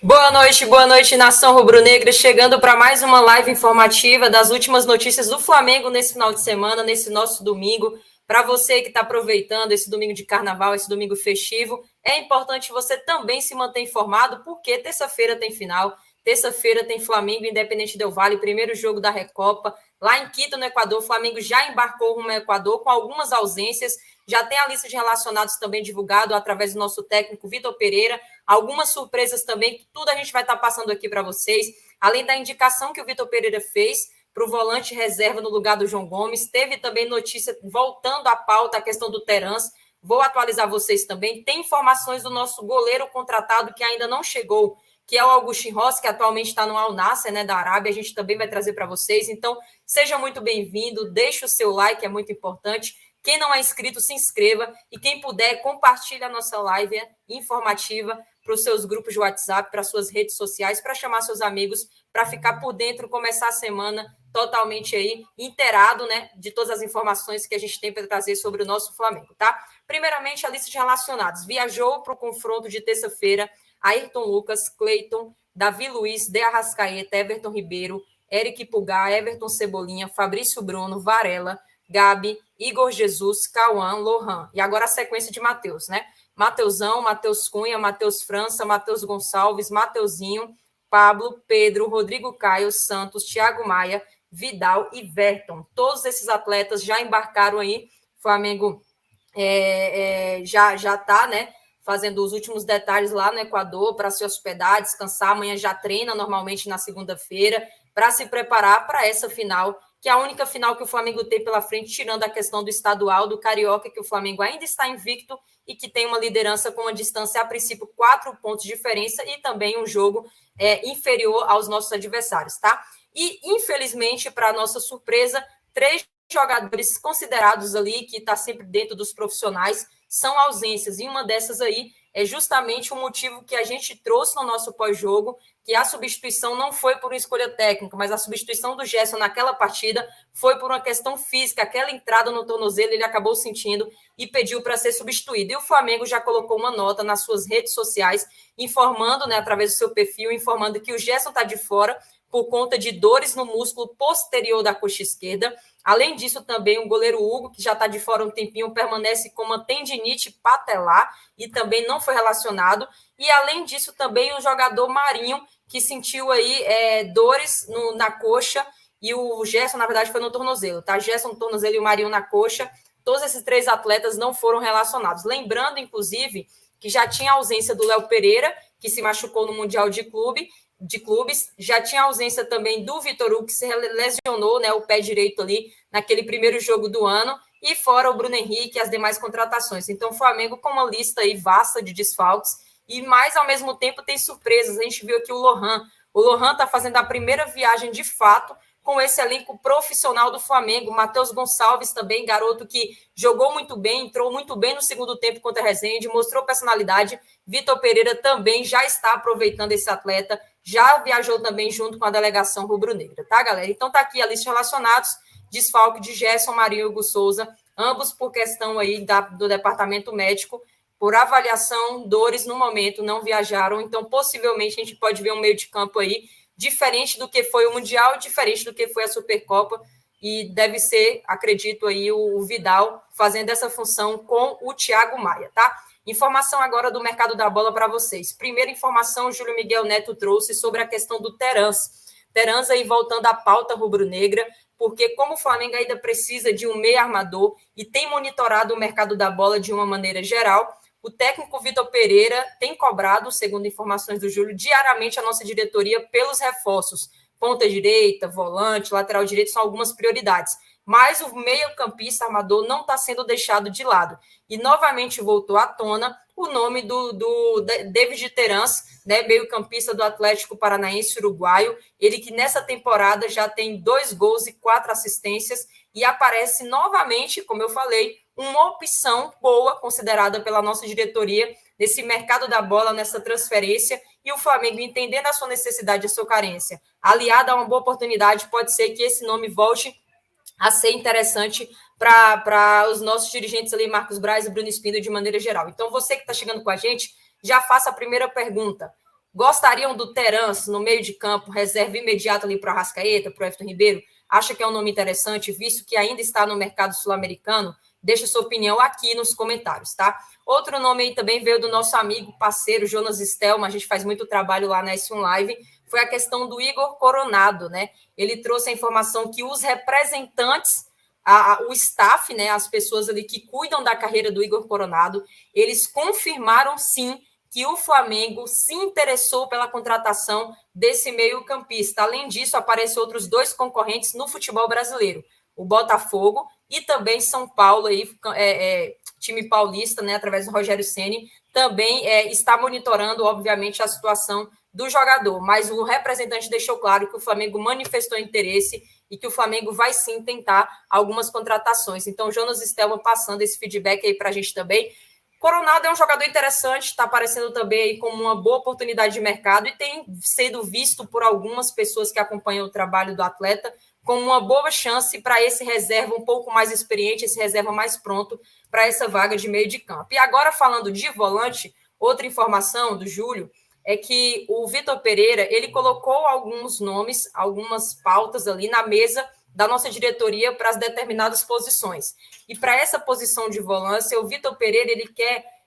Boa noite, nação rubro-negra, chegando para mais uma live informativa das últimas notícias do Flamengo nesse final de semana, nesse nosso domingo. Para você que está aproveitando esse domingo de carnaval, esse domingo festivo, é importante você também se manter informado, porque terça-feira tem final, terça-feira tem Flamengo Independente Del Valle, primeiro jogo da Recopa, lá em Quito, no Equador. O Flamengo já embarcou rumo ao Equador com algumas ausências. Já tem a lista de relacionados também divulgado através do nosso técnico Vitor Pereira. Algumas surpresas também, que tudo a gente vai estar passando aqui para vocês. Além da indicação que o Vitor Pereira fez para o volante reserva no lugar do João Gomes. Teve também notícia voltando à pauta, a questão do Terans. Vou atualizar vocês também. Tem informações do nosso goleiro contratado que ainda não chegou, que é o Augustin Rossi, que atualmente está no Al Nassr, né, da Arábia. A gente também vai trazer para vocês. Então, seja muito bem-vindo. Deixe o seu like, é muito importante. Quem não é inscrito, se inscreva. E quem puder, compartilhe a nossa live informativa para os seus grupos de WhatsApp, para suas redes sociais, para chamar seus amigos, para ficar por dentro, começar a semana totalmente aí inteirado, né, de todas as informações que a gente tem para trazer sobre o nosso Flamengo, tá? Primeiramente, a lista de relacionados. Viajou para o confronto de terça-feira Ayrton Lucas, Cleiton, Davi Luiz, De Arrascaeta, Everton Ribeiro, Eric Pulgar, Everton Cebolinha, Fabrício Bruno, Varela, Gabi, Igor Jesus, Cauã, Lohan. E agora a sequência de Matheus, né? Mateusão, Matheus Cunha, Matheus França, Matheus Gonçalves, Mateuzinho, Pablo, Pedro, Rodrigo Caio, Santos, Thiago Maia, Vidal e Verton. Todos esses atletas já embarcaram aí. O Flamengo já está, né, fazendo os últimos detalhes lá no Equador para se hospedar, descansar. Amanhã já treina normalmente na segunda-feira para se preparar para essa final, que é a única final que o Flamengo tem pela frente, tirando a questão do estadual, do Carioca, que o Flamengo ainda está invicto e que tem uma liderança com uma distância, a princípio, 4 pontos de diferença e também um jogo inferior aos nossos adversários, tá? E, infelizmente, para nossa surpresa, 3 jogadores considerados ali, que está sempre dentro dos profissionais, são ausências. E uma dessas aí é justamente o motivo que a gente trouxe no nosso pós-jogo, que a substituição não foi por uma escolha técnica, mas a substituição do Gerson naquela partida foi por uma questão física. Aquela entrada no tornozelo ele acabou sentindo e pediu para ser substituído. E o Flamengo já colocou uma nota nas suas redes sociais, informando, né, através do seu perfil, informando que o Gerson está de fora por conta de dores no músculo posterior da coxa esquerda. Além disso, também o goleiro Hugo, que já está de fora um tempinho, permanece com uma tendinite patelar e também não foi relacionado. E, além disso, também o jogador Marinho, que sentiu aí dores na coxa, e o Gerson, na verdade, foi no tornozelo, tá? Gerson no tornozelo e o Marinho na coxa. Todos esses 3 atletas não foram relacionados. Lembrando, inclusive, que já tinha a ausência do Léo Pereira, que se machucou no Mundial de Clubes, já tinha a ausência também do Vitor Hugo, que se lesionou, né, o pé direito ali naquele primeiro jogo do ano, e fora o Bruno Henrique e as demais contratações. Então, o Flamengo com uma lista aí vasta de desfalques, e mais ao mesmo tempo tem surpresas. A gente viu aqui o Lohan está fazendo a primeira viagem de fato com esse elenco profissional do Flamengo. Matheus Gonçalves também, garoto que jogou muito bem, entrou muito bem no segundo tempo contra a Resende, mostrou personalidade. Vitor Pereira também já está aproveitando esse atleta, já viajou também junto com a delegação rubro-negra, tá, galera? Então tá aqui a lista de relacionados, desfalque de Gerson, Marinho e Hugo Souza, ambos por questão aí do departamento médico, por avaliação, dores no momento, não viajaram, então possivelmente a gente pode ver um meio de campo aí diferente do que foi o Mundial, diferente do que foi a Supercopa, e deve ser, acredito aí, o Vidal fazendo essa função com o Thiago Maia, tá? Informação agora do mercado da bola para vocês. Primeira informação, o Júlio Miguel Neto trouxe sobre a questão do Terans. Terans aí voltando à pauta rubro-negra, porque como o Flamengo ainda precisa de um meio armador e tem monitorado o mercado da bola de uma maneira geral, o técnico Vitor Pereira tem cobrado, segundo informações do Júlio, diariamente a nossa diretoria pelos reforços. Ponta direita, volante, lateral direito são algumas prioridades. Mas o meio-campista armador não está sendo deixado de lado. E novamente voltou à tona o nome do David Terans, né, meio-campista do Atlético Paranaense uruguaio. Ele que nessa temporada já tem 2 gols e 4 assistências e aparece novamente, como eu falei, uma opção boa considerada pela nossa diretoria nesse mercado da bola, nessa transferência, e o Flamengo, entendendo a sua necessidade e a sua carência, aliado a uma boa oportunidade, pode ser que esse nome volte a ser interessante para os nossos dirigentes ali, Marcos Braz e Bruno Spindler, de maneira geral. Então, você que está chegando com a gente, já faça a primeira pergunta. Gostariam do Terence no meio de campo, reserva imediata ali para o Arrascaeta, para o Everton Ribeiro? Acha que é um nome interessante, visto que ainda está no mercado sul-americano? Deixa sua opinião aqui nos comentários, tá? Outro nome aí também veio do nosso amigo, parceiro, Jonas Stelma, a gente faz muito trabalho lá na S1 Live, foi a questão do Igor Coronado, né? Ele trouxe a informação que os representantes, o staff, né, as pessoas ali que cuidam da carreira do Igor Coronado, eles confirmaram sim que o Flamengo se interessou pela contratação desse meio-campista. Além disso, aparecem outros 2 concorrentes no futebol brasileiro, o Botafogo e também São Paulo, aí, time paulista, né, através do Rogério Ceni, também está monitorando, obviamente, a situação do jogador, mas o representante deixou claro que o Flamengo manifestou interesse e que o Flamengo vai sim tentar algumas contratações. Então, Jonas Stelman passando esse feedback aí para a gente também. Coronado é um jogador interessante, está aparecendo também aí como uma boa oportunidade de mercado e tem sido visto por algumas pessoas que acompanham o trabalho do atleta como uma boa chance para esse reserva um pouco mais experiente, esse reserva mais pronto para essa vaga de meio de campo. E agora, falando de volante, outra informação do Júlio é que o Vitor Pereira, ele colocou alguns nomes, algumas pautas ali na mesa da nossa diretoria para as determinadas posições. E para essa posição de volância, o Vitor Pereira,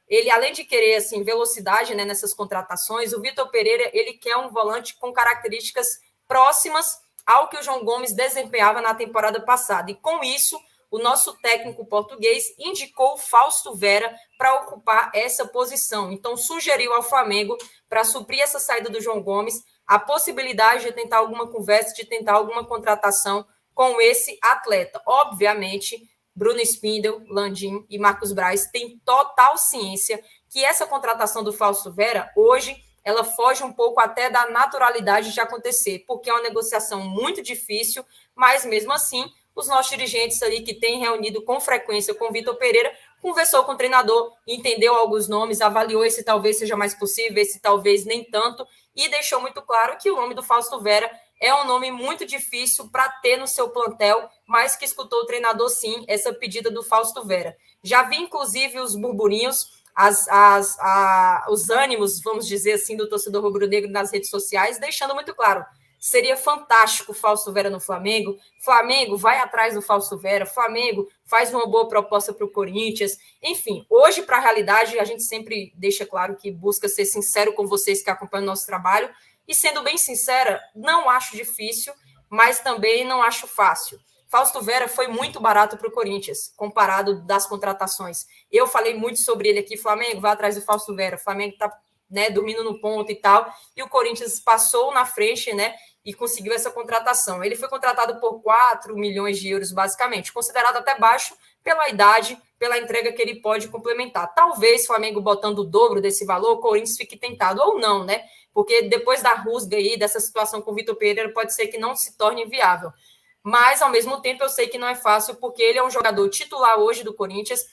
ele além de querer assim velocidade, né, nessas contratações, o Vitor Pereira, ele quer um volante com características próximas ao que o João Gomes desempenhava na temporada passada. E com isso, o nosso técnico português indicou o Fausto Vera para ocupar essa posição. Então, sugeriu ao Flamengo, para suprir essa saída do João Gomes, a possibilidade de tentar alguma conversa, de tentar alguma contratação com esse atleta. Obviamente, Bruno Spindel, Landim e Marcos Braz têm total ciência que essa contratação do Fausto Vera, hoje, ela foge um pouco até da naturalidade de acontecer, porque é uma negociação muito difícil, mas mesmo assim, os nossos dirigentes ali que têm reunido com frequência com o Vitor Pereira, conversou com o treinador, entendeu alguns nomes, avaliou esse talvez seja mais possível, esse talvez nem tanto, e deixou muito claro que o nome do Fausto Vera é um nome muito difícil para ter no seu plantel, mas que escutou o treinador sim, essa pedida do Fausto Vera. Já vi, inclusive, os burburinhos, os ânimos, vamos dizer assim, do torcedor rubro-negro nas redes sociais, deixando muito claro, seria fantástico o Fausto Vera no Flamengo, Flamengo vai atrás do Fausto Vera, Flamengo faz uma boa proposta para o Corinthians, enfim, hoje para a realidade, a gente sempre deixa claro que busca ser sincero com vocês que acompanham o nosso trabalho, e sendo bem sincera, não acho difícil, mas também não acho fácil. Fausto Vera foi muito barato para o Corinthians, comparado das contratações. Eu falei muito sobre ele aqui, Flamengo, vai atrás do Fausto Vera, Flamengo está, né, dormindo no ponto e tal, e o Corinthians passou na frente, né, e conseguiu essa contratação. Ele foi contratado por 4 milhões de euros, basicamente, considerado até baixo pela idade, pela entrega que ele pode complementar. Talvez o Flamengo botando o dobro desse valor, o Corinthians fique tentado, ou não, né? Porque depois da rusga aí, dessa situação com o Vitor Pereira, pode ser que não se torne viável. Mas, ao mesmo tempo, eu sei que não é fácil, porque ele é um jogador titular hoje do Corinthians,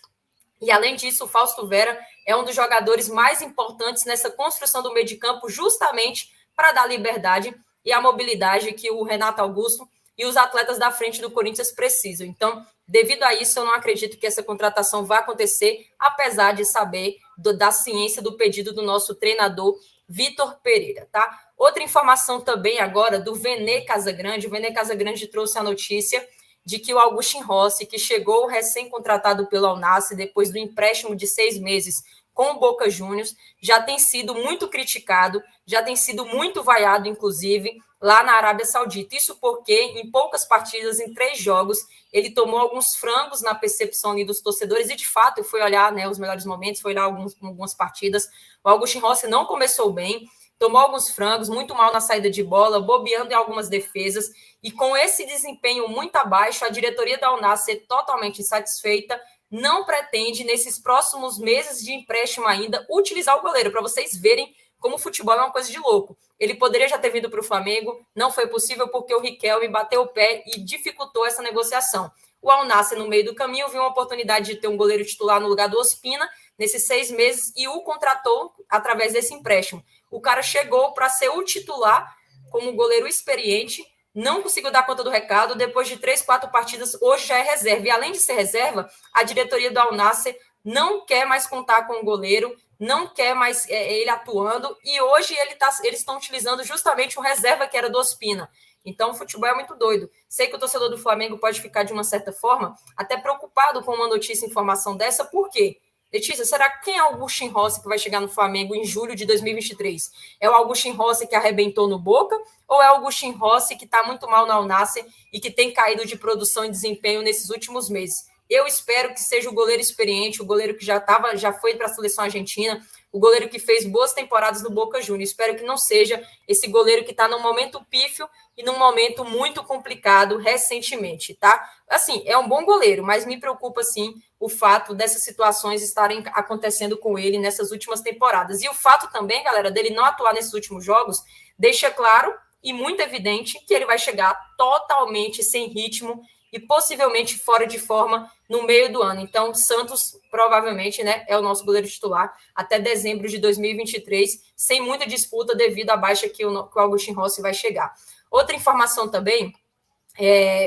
e, além disso, o Fausto Vera é um dos jogadores mais importantes nessa construção do meio de campo, justamente para dar liberdade e a mobilidade que o Renato Augusto e os atletas da frente do Corinthians precisam. Então, devido a isso, eu não acredito que essa contratação vá acontecer, apesar de saber da ciência do pedido do nosso treinador, Vitor Pereira, tá? Outra informação também agora do Vene Casagrande. O Vene Casagrande trouxe a notícia de que o Augustin Rossi, que chegou recém-contratado pelo Al Nassr depois do empréstimo de 6 meses com o Boca Juniors, já tem sido muito criticado, já tem sido muito vaiado, inclusive, lá na Arábia Saudita. Isso porque, em poucas partidas, em 3 jogos, ele tomou alguns frangos na percepção ali dos torcedores e, de fato, eu fui olhar, né, os melhores momentos, foi olhar algumas partidas. O Augustin Rossi não começou bem, tomou alguns frangos, muito mal na saída de bola, bobeando em algumas defesas, e com esse desempenho muito abaixo, a diretoria da Al Nassr, totalmente insatisfeita, não pretende, nesses próximos meses de empréstimo ainda, utilizar o goleiro, para vocês verem como o futebol é uma coisa de louco. Ele poderia já ter vindo para o Flamengo, não foi possível porque o Riquelme bateu o pé e dificultou essa negociação. O Al Nassr, no meio do caminho, viu uma oportunidade de ter um goleiro titular no lugar do Ospina, nesses 6 meses, e o contratou através desse empréstimo. O cara chegou para ser o titular como goleiro experiente, não conseguiu dar conta do recado, depois de 3, 4 partidas, hoje já é reserva. E além de ser reserva, a diretoria do Al Nassr não quer mais contar com o goleiro, não quer mais ele atuando, e hoje eles estão utilizando justamente o reserva que era do Ospina. Então, o futebol é muito doido. Sei que o torcedor do Flamengo pode ficar, de uma certa forma, até preocupado com uma notícia e informação dessa. Por quê? Letícia, será que quem é o Augustin Rossi que vai chegar no Flamengo em julho de 2023? É o Augustin Rossi que arrebentou no Boca? Ou é o Augustin Rossi que está muito mal na Al-Nassr e que tem caído de produção e desempenho nesses últimos meses? Eu espero que seja o goleiro experiente, o goleiro que já foi para a seleção argentina, o goleiro que fez boas temporadas no Boca Juniors. Espero que não seja esse goleiro que está num momento pífio e num momento muito complicado recentemente, tá? Assim, é um bom goleiro, mas me preocupa, sim, o fato dessas situações estarem acontecendo com ele nessas últimas temporadas. E o fato também, galera, dele não atuar nesses últimos jogos, deixa claro e muito evidente que ele vai chegar totalmente sem ritmo e possivelmente fora de forma no meio do ano. Então, Santos provavelmente, né, é o nosso goleiro titular até dezembro de 2023, sem muita disputa devido à baixa que o Augustin Rossi vai chegar. Outra informação também,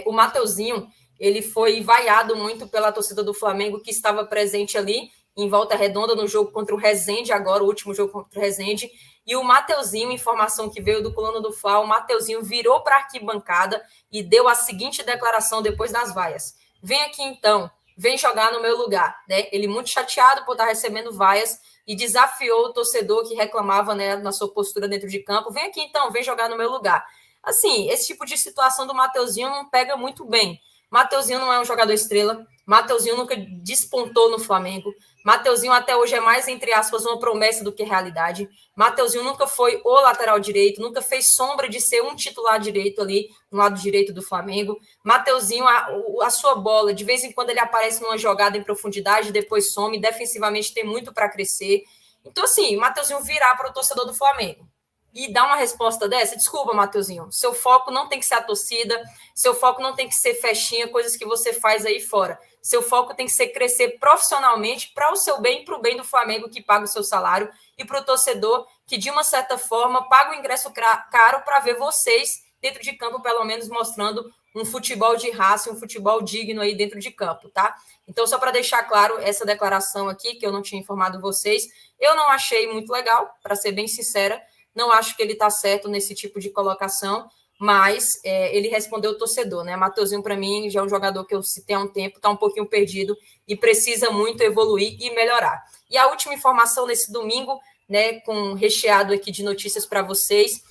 o Mateuzinho, ele foi vaiado muito pela torcida do Flamengo, que estava presente ali em Volta Redonda no jogo contra o Resende, agora o último jogo contra o Resende, e o Mateuzinho, informação que veio do Coluna do Fla, o Mateuzinho virou para a arquibancada e deu a seguinte declaração depois das vaias: vem aqui então, vem jogar no meu lugar, né? Ele muito chateado por estar recebendo vaias e desafiou o torcedor que reclamava, né, na sua postura dentro de campo: vem aqui então, vem jogar no meu lugar. Assim, esse tipo de situação do Mateuzinho não pega muito bem. Mateuzinho não é um jogador estrela, Mateuzinho nunca despontou no Flamengo, Mateuzinho até hoje é mais, entre aspas, uma promessa do que realidade. Mateuzinho nunca foi o lateral direito, nunca fez sombra de ser um titular direito ali no lado direito do Flamengo. Mateuzinho, a sua bola, de vez em quando ele aparece numa jogada em profundidade, depois some, defensivamente tem muito para crescer. Então, assim, Mateuzinho virar para o torcedor do Flamengo e dar uma resposta dessa, desculpa, Mateuzinho, seu foco não tem que ser a torcida, seu foco não tem que ser festinha, coisas que você faz aí fora. Seu foco tem que ser crescer profissionalmente para o seu bem e para o bem do Flamengo, que paga o seu salário, e para o torcedor que, de uma certa forma, paga o ingresso caro para ver vocês dentro de campo, pelo menos mostrando um futebol de raça, um futebol digno aí dentro de campo, tá? Então, só para deixar claro essa declaração aqui, que eu não tinha informado vocês, eu não achei muito legal, para ser bem sincera. Não acho que ele está certo nesse tipo de colocação, mas ele respondeu o torcedor, né? Mateuzinho, para mim, já é um jogador que eu citei há um tempo, está um pouquinho perdido e precisa muito evoluir e melhorar. E a última informação nesse domingo, né, com recheado aqui de notícias para vocês,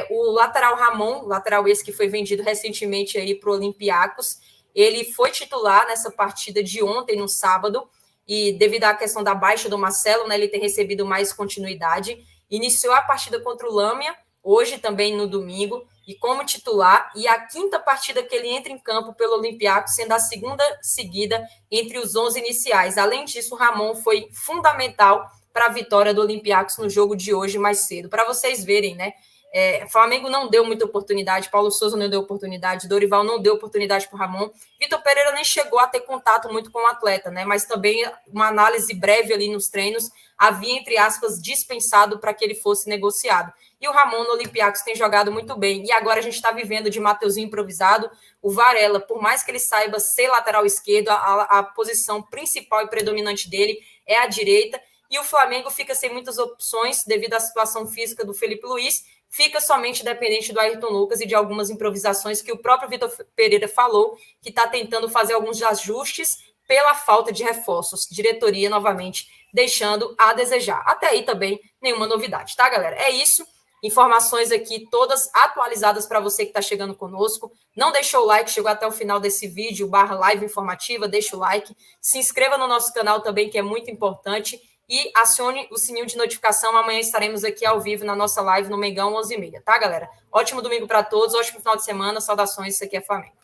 o lateral Ramon, lateral esse que foi vendido recentemente aí para o Olympiacos, ele foi titular nessa partida de ontem, no sábado, e devido à questão da baixa do Marcelo, né, ele tem recebido mais continuidade. Iniciou a partida contra o Lâmia, hoje também no domingo, e como titular, e a quinta partida que ele entra em campo pelo Olympiacos, sendo a segunda seguida entre os 11 iniciais. Além disso, o Ramon foi fundamental para a vitória do Olympiacos no jogo de hoje mais cedo. Para vocês verem, né? Flamengo não deu muita oportunidade, Paulo Souza não deu oportunidade, Dorival não deu oportunidade para o Ramon, Vitor Pereira nem chegou a ter contato muito com o atleta, né? Mas também uma análise breve ali nos treinos havia, entre aspas, dispensado para que ele fosse negociado. E o Ramon no Olympiacos tem jogado muito bem. E agora a gente está vivendo de Mateuzinho improvisado. O Varela, por mais que ele saiba ser lateral esquerdo, a posição principal e predominante dele é a direita. E o Flamengo fica sem muitas opções devido à situação física do Felipe Luiz, fica somente dependente do Ayrton Lucas e de algumas improvisações que o próprio Vitor Pereira falou, que está tentando fazer alguns ajustes pela falta de reforços. Diretoria, novamente, deixando a desejar. Até aí também, nenhuma novidade, tá, galera? É isso. Informações aqui todas atualizadas para você que está chegando conosco. Não deixou o like, chegou até o final desse vídeo, /live informativa, deixa o like. Se inscreva no nosso canal também, que é muito importante. E acione o sininho de notificação. Amanhã estaremos aqui ao vivo na nossa live no Mengão 11h30, tá, galera? Ótimo domingo para todos, ótimo final de semana. Saudações, isso aqui é Flamengo.